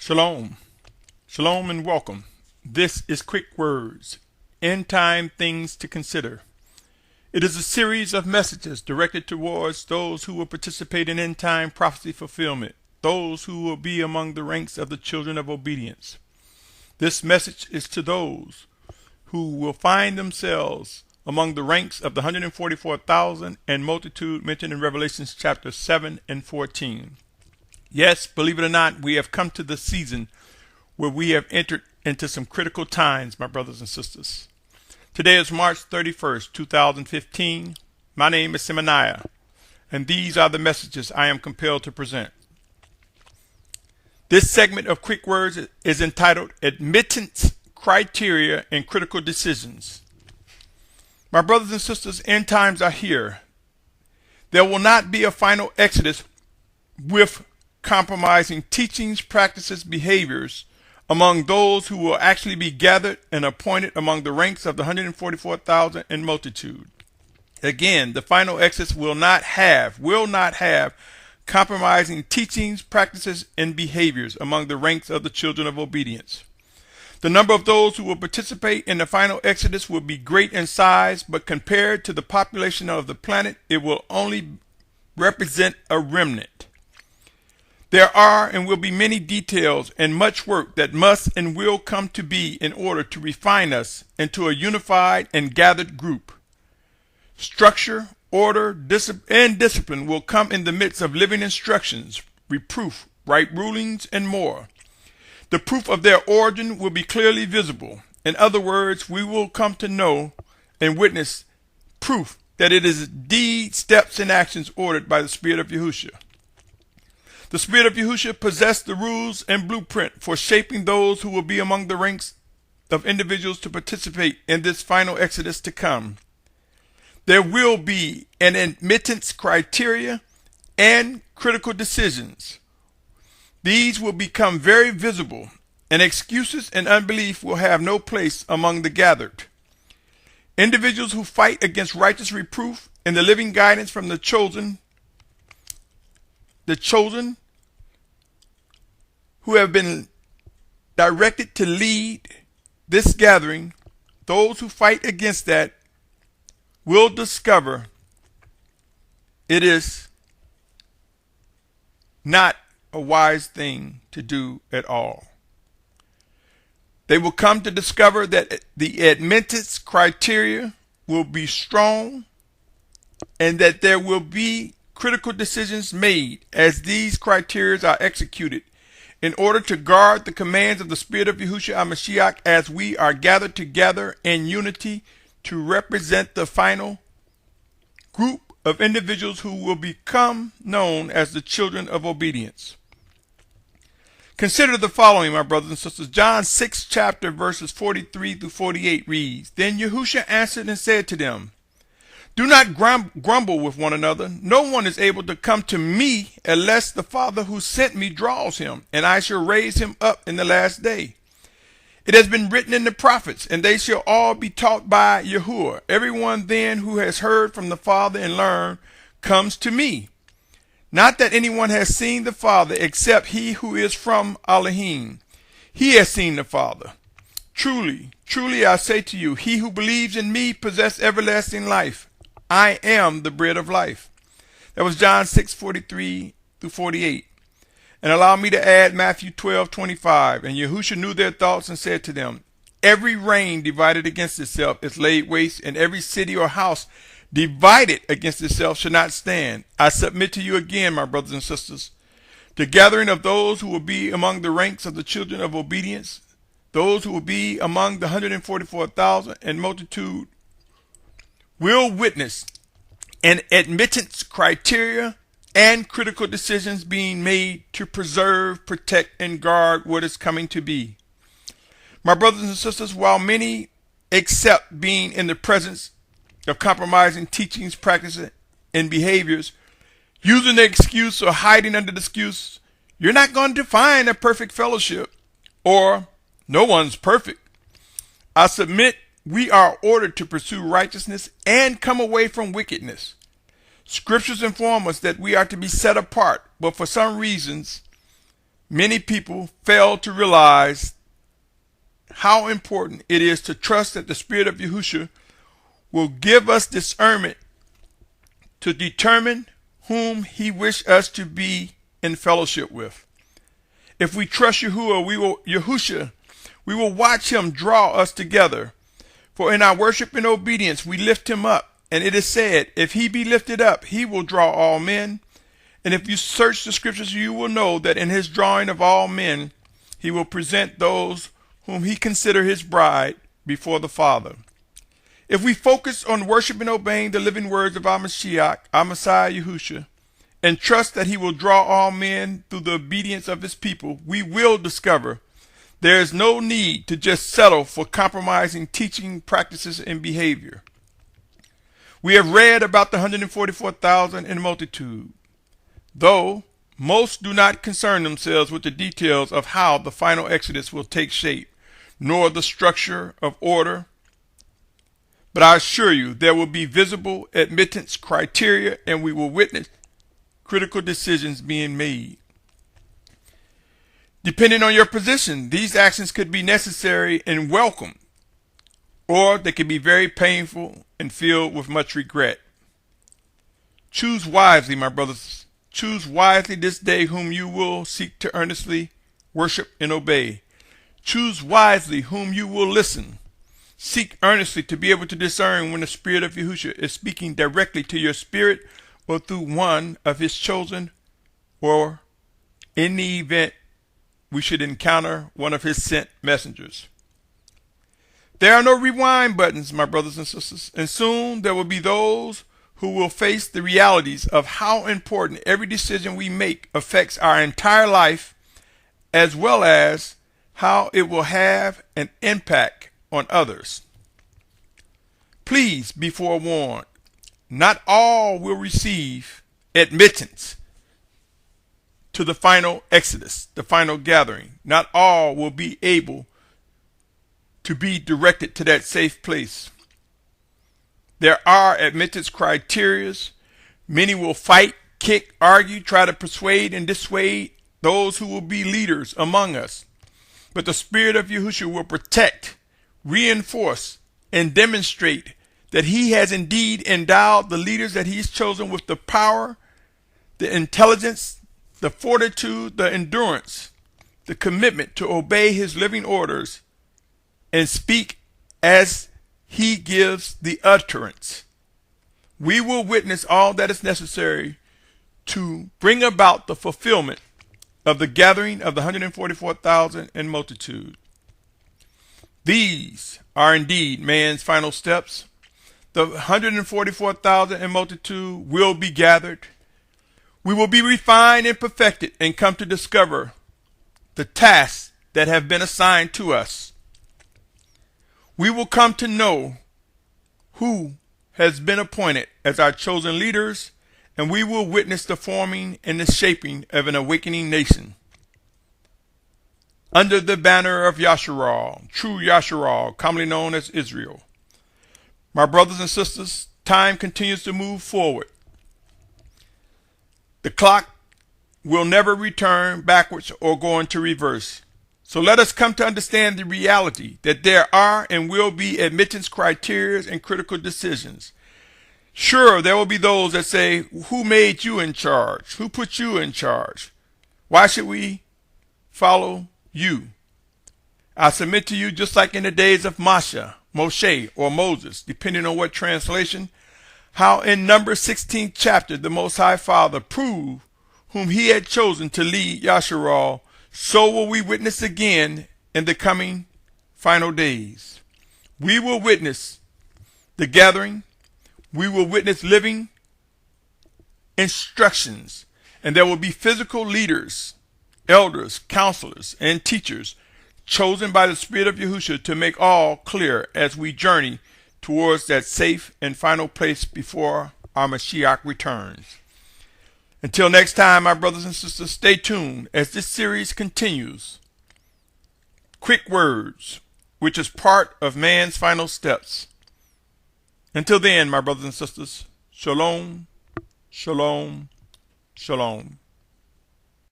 Shalom. Shalom and welcome. This is Quick Words, End Time Things to Consider. It is a series of messages directed towards those who will participate in end time prophecy fulfillment, those who will be among the ranks of the children of obedience. This message is to those who will find themselves among the ranks of the 144,000 and multitude mentioned in Revelations chapter 7 and 14. Yes, believe it or not, we have come to the season where we have entered into some critical times, my brothers and sisters. Today is March 31st, 2015. My name is Symmanayah, and these are the messages I am compelled to present. This segment of Quick Words is entitled Admittance, Criteria, and Critical Decisions. My brothers and sisters, end times are here. There will not be a final exodus with compromising teachings, practices, behaviors among those who will actually be gathered and appointed among the ranks of the 144,000 and multitude. Again, the final exodus will not have compromising teachings, practices, and behaviors among the ranks of the children of obedience. The number of those who will participate in the final exodus will be great in size, but compared to the population of the planet, it will only represent a remnant. There are and will be many details and much work that must and will come to be in order to refine us into a unified and gathered group. Structure, order, and discipline will come in the midst of living instructions, reproof, right rulings, and more. The proof of their origin will be clearly visible. In other words, we will come to know and witness proof that it is deeds, steps, and actions ordered by the Spirit of Yahusha. The Spirit of Yahusha possessed the rules and blueprint for shaping those who will be among the ranks of individuals to participate in this final exodus to come. There will be an admittance criteria and critical decisions. These will become very visible, and excuses and unbelief will have no place among the gathered. Individuals who fight against righteous reproof and the living guidance from the chosen who have been directed to lead this gathering, those who fight against that will discover it is not a wise thing to do at all. They will come to discover that the admittance criteria will be strong and that there will be critical decisions made as these criteria are executed in order to guard the commands of the Spirit of Yahushua HaMashiach as we are gathered together in unity to represent the final group of individuals who will become known as the children of obedience. Consider the following, my brothers and sisters. John 6 chapter verses 43 through 48 reads, Then Yahusha answered and said to them, Do not grumble with one another. No one is able to come to me unless the Father who sent me draws him, and I shall raise him up in the last day. It has been written in the prophets, and they shall all be taught by Yahuah. Everyone then who has heard from the Father and learned comes to me. Not that anyone has seen the Father except he who is from Elohim. He has seen the Father. Truly, truly I say to you, he who believes in me possesses everlasting life. I am the bread of life. That was John 6:43 through 48. And allow me to add Matthew 12:25. And Yahusha knew their thoughts and said to them, Every reign divided against itself is laid waste, and every city or house divided against itself shall not stand. I submit to you again, my brothers and sisters, the gathering of those who will be among the ranks of the children of obedience, those who will be among the 144,000 and multitude, will witness an admittance criteria and critical decisions being made to preserve, protect, and guard what is coming to be. My brothers and sisters, while many accept being in the presence of compromising teachings, practices, and behaviors, using the excuse or hiding under the excuse, you're not going to find a perfect fellowship, or no one's perfect. I submit we are ordered to pursue righteousness and come away from wickedness. Scriptures inform us that we are to be set apart, but for some reasons, Many people fail to realize how important it is to trust that the Spirit of Yahusha will give us discernment to determine whom He wishes us to be in fellowship with. If we trust Yahusha, we will watch Him draw us together. For in our worship and obedience we lift Him up. And it is said, if He be lifted up, He will draw all men. And if you search the scriptures, you will know that in His drawing of all men, He will present those whom He considers His bride before the Father. If we focus on worship and obeying the living words of our Mashiach, our Messiah Yahusha, and trust that He will draw all men through the obedience of His people, we will discover there is no need to just settle for compromising teaching, practices, and behavior. We have read about the 144,000 in multitude, though most do not concern themselves with the details of how the final exodus will take shape, nor the structure of order. But I assure you there will be visible admittance criteria, and we will witness critical decisions being made. Depending on your position, these actions could be necessary and welcome, or they could be very painful and filled with much regret. Choose wisely, my brothers. Choose wisely this day whom you will seek to earnestly worship and obey. Choose wisely whom you will listen. Seek earnestly to be able to discern when the Spirit of Yahusha is speaking directly to your spirit or through one of His chosen, or in the event we should encounter one of His sent messengers. There are no rewind buttons, my brothers and sisters, and soon there will be those who will face the realities of how important every decision we make affects our entire life, as well as how it will have an impact on others. Please be forewarned. Not all will receive admittance to the final exodus, the final gathering. Not all will be able to be directed to that safe place. There are admittance criteria. Many will fight, kick, argue, try to persuade and dissuade those who will be leaders among us. But the Spirit of Yahushua will protect, reinforce, and demonstrate that He has indeed endowed the leaders that He's chosen with the power, the intelligence, the fortitude, the endurance, the commitment to obey His living orders and speak as He gives the utterance. We will witness all that is necessary to bring about the fulfillment of the gathering of the 144,000 in multitude. These are indeed man's final steps. The 144,000 in multitude will be gathered. We will be refined and perfected and come to discover the tasks that have been assigned to us. We will come to know who has been appointed as our chosen leaders, and we will witness the forming and the shaping of an awakening nation. Under the banner of Yahusha, true Yahusha, commonly known as Israel. My brothers and sisters, time continues to move forward. The clock will never return backwards or go into reverse. So let us come to understand the reality that there are and will be admittance criteria and critical decisions. Sure, there will be those that say, who made you in charge? Who put you in charge? Why should we follow you? I submit to you, just like in the days of Moshe, or Moses, depending on what translation, how in Numbers 16th chapter, the Most High Father proved whom He had chosen to lead Yahusha, so will we witness again in the coming final days. We will witness the gathering. We will witness living instructions, and there will be physical leaders, elders, counselors, and teachers chosen by the Spirit of Yahusha to make all clear as we journey towards that safe and final place before our Mashiach returns. Until next time, my brothers and sisters, stay tuned as this series continues. Quick words, which is part of man's final steps. Until then, my brothers and sisters, shalom, shalom, shalom.